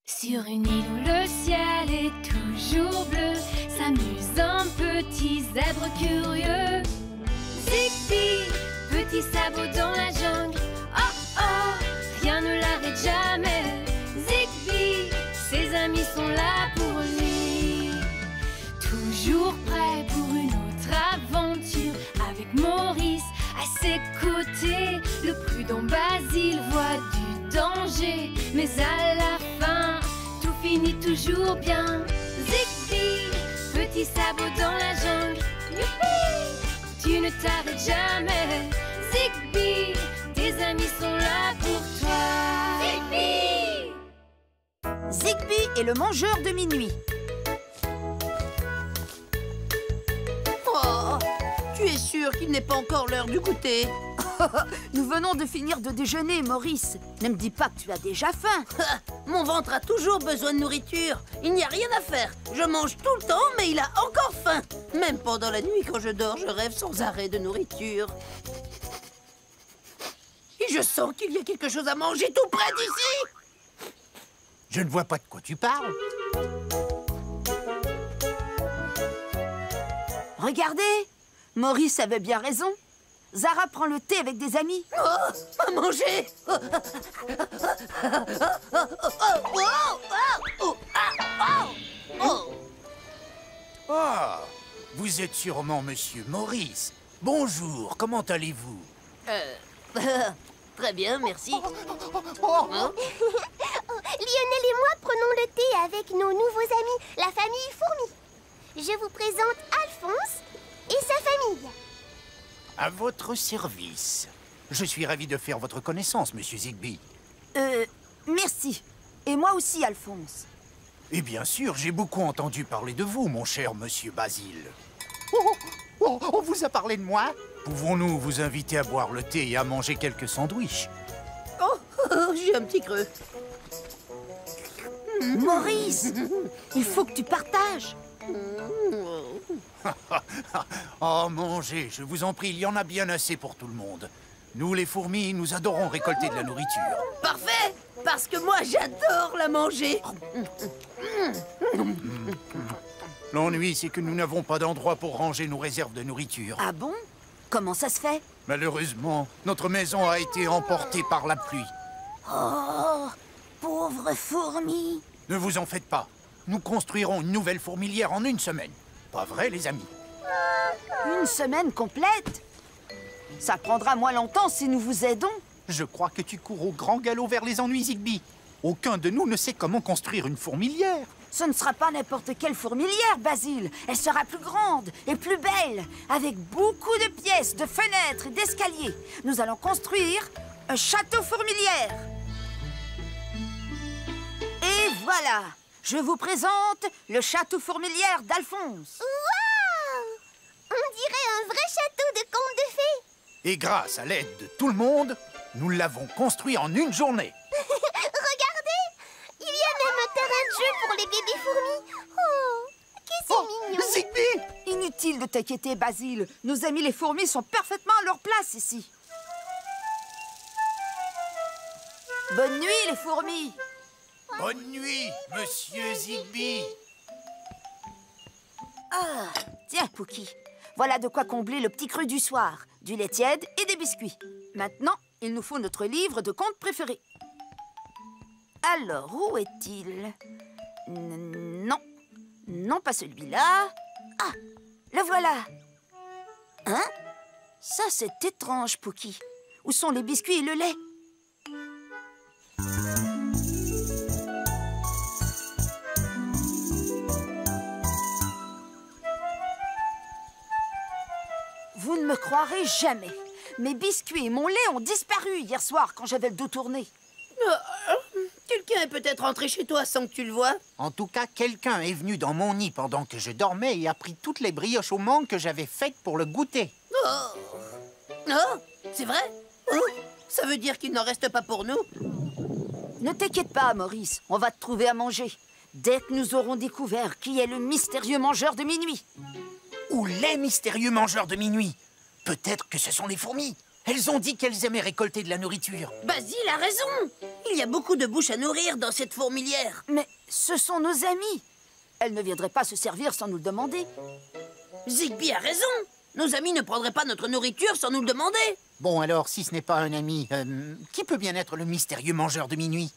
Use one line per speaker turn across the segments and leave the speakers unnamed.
Sur une île où le ciel est toujours bleu, s'amuse un petit zèbre curieux. Zigbee, petit sabot dans la jungle. Oh oh, rien ne l'arrête jamais. Zigbee, ses amis sont là pour lui. Toujours prêt pour une autre aventure. Avec Maurice à ses côtés, le prudent Basile voit du danger. Mais à la fin, tout finit toujours bien. Zigbee, petit sabot dans la jungle. Youpi, tu ne t'arrêtes jamais. Zigbee, tes amis sont là pour toi. Zigbee!
Zigbee est le mangeur de minuit.
Oh, tu es sûr qu'il n'est pas encore l'heure du goûter?
Nous venons de finir de déjeuner, Maurice. Ne me dis pas que tu as déjà faim.
Mon ventre a toujours besoin de nourriture. Il n'y a rien à faire. Je mange tout le temps, mais il a encore faim. Même pendant la nuit, quand je dors, je rêve sans arrêt de nourriture. Et je sens qu'il y a quelque chose à manger tout près d'ici.
Je ne vois pas de quoi tu parles.
Regardez, Maurice avait bien raison. Zara prend le thé avec des amis.
Oh, à manger.
Ah, vous êtes sûrement Monsieur Maurice. Bonjour, comment allez-vous?
Très bien, merci.
Lionel et moi prenons le thé avec nos nouveaux amis, la famille Fourmi. Je vous présente Alphonse et sa famille.
À votre service. Je suis ravi de faire votre connaissance, Monsieur Zigbee.
Merci. Et moi aussi, Alphonse.
Et bien sûr, j'ai beaucoup entendu parler de vous, mon cher Monsieur Basile. On vous a parlé de moi? Pouvons-nous vous inviter à boire le thé et à manger quelques sandwichs?
J'ai un petit creux.
Maurice, il faut que tu partages.
Oh, mangez, je vous en prie, il y en a bien assez pour tout le monde. Nous, les fourmis, nous adorons récolter de la nourriture.
Parfait, parce que moi, j'adore la manger.
L'ennui, c'est que nous n'avons pas d'endroit pour ranger nos réserves de nourriture.
Ah bon? Comment ça se fait?
Malheureusement, notre maison a été emportée par la pluie.
Oh, pauvre fourmi.
Ne vous en faites pas. Nous construirons une nouvelle fourmilière en une semaine. Pas vrai, les amis?
Une semaine complète? Ça prendra moins longtemps si nous vous aidons.
Je crois que tu cours au grand galop vers les ennuis, Zigbee. Aucun de nous ne sait comment construire une fourmilière.
Ce ne sera pas n'importe quelle fourmilière, Basile. Elle sera plus grande et plus belle, avec beaucoup de pièces, de fenêtres et d'escaliers. Nous allons construire un château fourmilière. Et voilà, je vous présente le château fourmilière d'Alphonse.
Waouh! On dirait un vrai château de contes de fées.
Et grâce à l'aide de tout le monde, nous l'avons construit en une journée.
Regardez! Il y a même un terrain de jeu pour les bébés fourmis. Oh, que c'est mignon!
Zigbee!
Inutile de t'inquiéter, Basile. Nos amis les fourmis sont parfaitement à leur place ici. Bonne nuit, les fourmis.
Bonne nuit, Monsieur Zigbee.
Ah, tiens, Pookie. Voilà de quoi combler le petit creux du soir. Du lait tiède et des biscuits. Maintenant, il nous faut notre livre de contes préféré. Alors, où est-il? Non. Non, pas celui-là. Ah, le voilà. Hein? Ça, c'est étrange, Pookie. Où sont les biscuits et le lait? Vous ne me croirez jamais. Mes biscuits et mon lait ont disparu hier soir quand j'avais le dos tourné.
Quelqu'un est peut-être rentré chez toi sans que tu le vois.
En tout cas, quelqu'un est venu dans mon nid pendant que je dormais et a pris toutes les brioches au mangue que j'avais faites pour le goûter.
Oh, c'est vrai? Oh, ça veut dire qu'il n'en reste pas pour nous?
Ne t'inquiète pas, Maurice. On va te trouver à manger. Dès que nous aurons découvert qui est le mystérieux mangeur de minuit.
Ou les mystérieux mangeurs de minuit. Peut-être que ce sont les fourmis. Elles ont dit qu'elles aimaient récolter de la nourriture.
Basile a raison. Il y a beaucoup de bouches à nourrir dans cette fourmilière.
Mais ce sont nos amis. Elles ne viendraient pas se servir sans nous le demander.
Zigbee a raison. Nos amis ne prendraient pas notre nourriture sans nous le demander.
Bon, alors, si ce n'est pas un ami, qui peut bien être le mystérieux mangeur de minuit?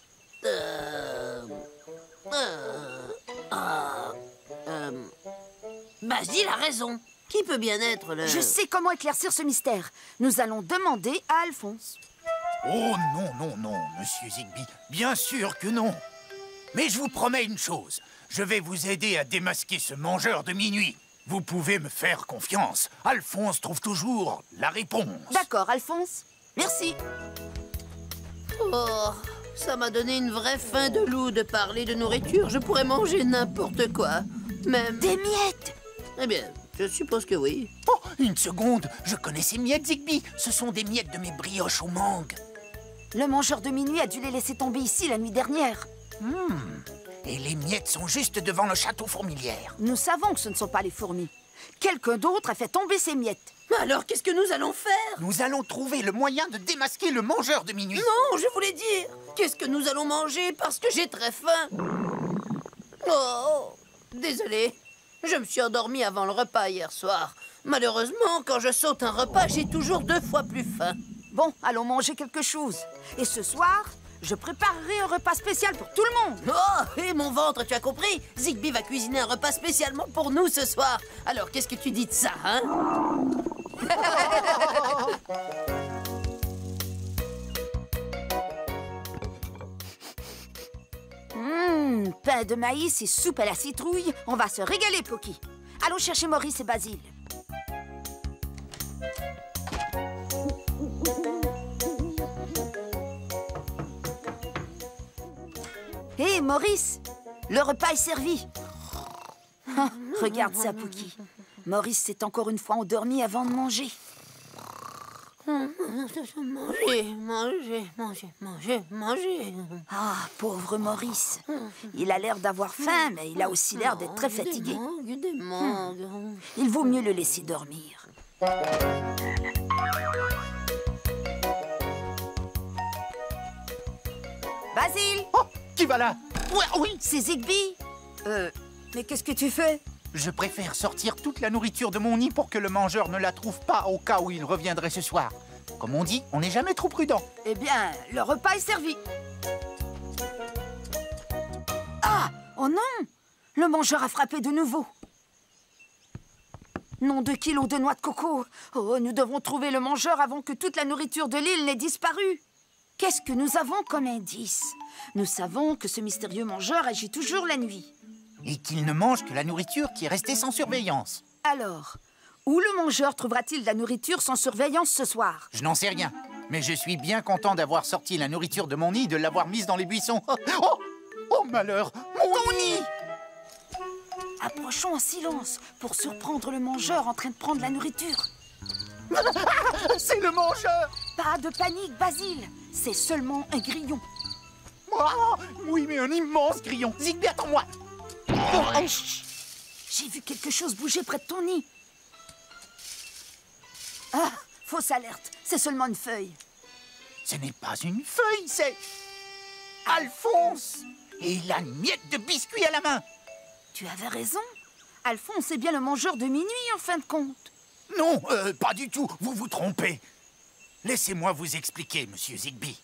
Basile a raison. Qui peut bien être le...
Je sais comment éclaircir ce mystère. Nous allons demander à Alphonse.
Oh non, non, non, monsieur Zigbee. Bien sûr que non. Mais je vous promets une chose. Je vais vous aider à démasquer ce mangeur de minuit. Vous pouvez me faire confiance. Alphonse trouve toujours la réponse.
D'accord, Alphonse. Merci.
Oh, ça m'a donné une vraie faim de loup de parler de nourriture. Je pourrais manger n'importe quoi. Même...
Des miettes.
Eh bien, je suppose que oui.
Oh, une seconde. Je connais ces miettes, Zigbee. Ce sont des miettes de mes brioches aux mangues.
Le mangeur de minuit a dû les laisser tomber ici la nuit dernière.
Et les miettes sont juste devant le château fourmilière.
Nous savons que ce ne sont pas les fourmis. Quelqu'un d'autre a fait tomber ces miettes.
Alors, qu'est-ce que nous allons faire?
Nous allons trouver le moyen de démasquer le mangeur de minuit.
Non, je voulais dire, qu'est-ce que nous allons manger parce que j'ai très faim. Oh, désolé. Je me suis endormi avant le repas hier soir. Malheureusement, quand je saute un repas, j'ai toujours 2 fois plus faim.
Bon, allons manger quelque chose. Et ce soir, je préparerai un repas spécial pour tout le monde.
Oh, et mon ventre, tu as compris? Zigbee va cuisiner un repas spécialement pour nous ce soir. Alors, qu'est-ce que tu dis de ça, hein?
Pain de maïs et soupe à la citrouille. On va se régaler, Poki. Allons chercher Maurice et Basile. Hé, Maurice, le repas est servi. Ah, regarde ça, Poki. Maurice s'est encore une fois endormi avant de manger.
Manger.
Ah, pauvre Maurice. Il a l'air d'avoir faim, mais il a aussi l'air d'être très fatigué.
Des mangues.
Il vaut mieux le laisser dormir. Basile!
Oh, qui va là? Ouais, oui.
C'est Zigbee. Mais qu'est-ce que tu fais?
Je préfère sortir toute la nourriture de mon nid pour que le mangeur ne la trouve pas au cas où il reviendrait ce soir. Comme on dit, on n'est jamais trop prudent.
Eh bien, le repas est servi. Ah! Oh non! Le mangeur a frappé de nouveau. Nom de kilos de noix de coco. Oh, nous devons trouver le mangeur avant que toute la nourriture de l'île n'ait disparu. Qu'est-ce que nous avons comme indice? Nous savons que ce mystérieux mangeur agit toujours la nuit.
Et qu'il ne mange que la nourriture qui est restée sans surveillance.
Alors, où le mangeur trouvera-t-il de la nourriture sans surveillance ce soir?
Je n'en sais rien, mais je suis bien content d'avoir sorti la nourriture de mon nid et de l'avoir mise dans les buissons. Oh, malheur! Mon nid!
Approchons en silence pour surprendre le mangeur en train de prendre la nourriture.
C'est le mangeur!
Pas de panique, Basile. C'est seulement un grillon.
Oh, oui, mais un immense grillon. Zigbee, attends-moi!
Oh, chut. J'ai vu quelque chose bouger près de ton nid. Ah, fausse alerte. C'est seulement une feuille.
Ce n'est pas une feuille, c'est... Alphonse! Et il a une miette de biscuit à la main.
Tu avais raison. Alphonse est bien le mangeur de minuit, en fin de compte.
Non, pas du tout. Vous vous trompez. Laissez-moi vous expliquer, monsieur Zigbee.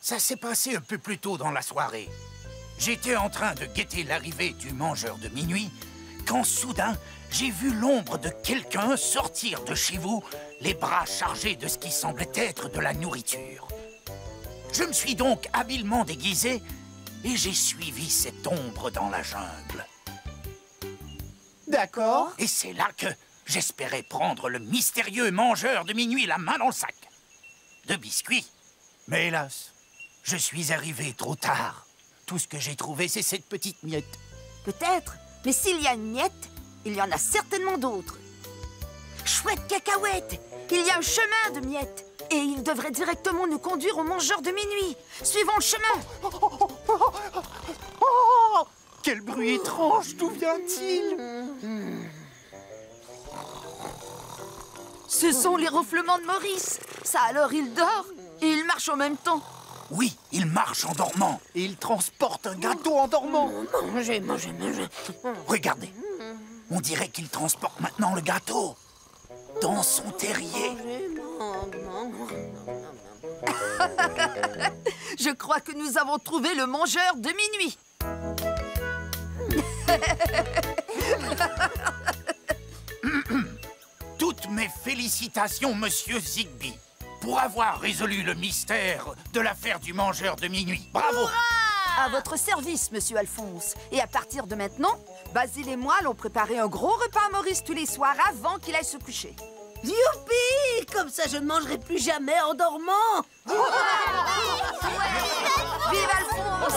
Ça s'est passé un peu plus tôt dans la soirée. J'étais en train de guetter l'arrivée du mangeur de minuit quand soudain, j'ai vu l'ombre de quelqu'un sortir de chez vous, les bras chargés de ce qui semblait être de la nourriture. Je me suis donc habilement déguisé et j'ai suivi cette ombre dans la jungle.
D'accord.
Et c'est là que j'espérais prendre le mystérieux mangeur de minuit la main dans le sac de biscuits. Mais hélas, je suis arrivé trop tard. Tout ce que j'ai trouvé, c'est cette petite miette.
Peut-être, mais s'il y a une miette, il y en a certainement d'autres. Chouette cacahuète, il y a un chemin de miettes. Et il devrait directement nous conduire au mangeur de minuit. Suivons le chemin.
Oh, quel bruit étrange, d'où vient-il?
Ce sont les ronflements de Maurice. Ça alors, il dort et il marche en même temps.
Oui, il marche en dormant.
Et il transporte un gâteau en dormant.
Mangez.
Regardez, on dirait qu'il transporte maintenant le gâteau dans son terrier.
Je crois que nous avons trouvé le mangeur de minuit.
Toutes mes félicitations, monsieur Zigbee, pour avoir résolu le mystère de l'affaire du mangeur de minuit. Bravo!
À votre service, monsieur Alphonse. Et à partir de maintenant, Basile et moi allons préparer un gros repas à Maurice tous les soirs avant qu'il aille se coucher.
Youpi! Comme ça, je ne mangerai plus jamais en dormant.
Vive Alphonse!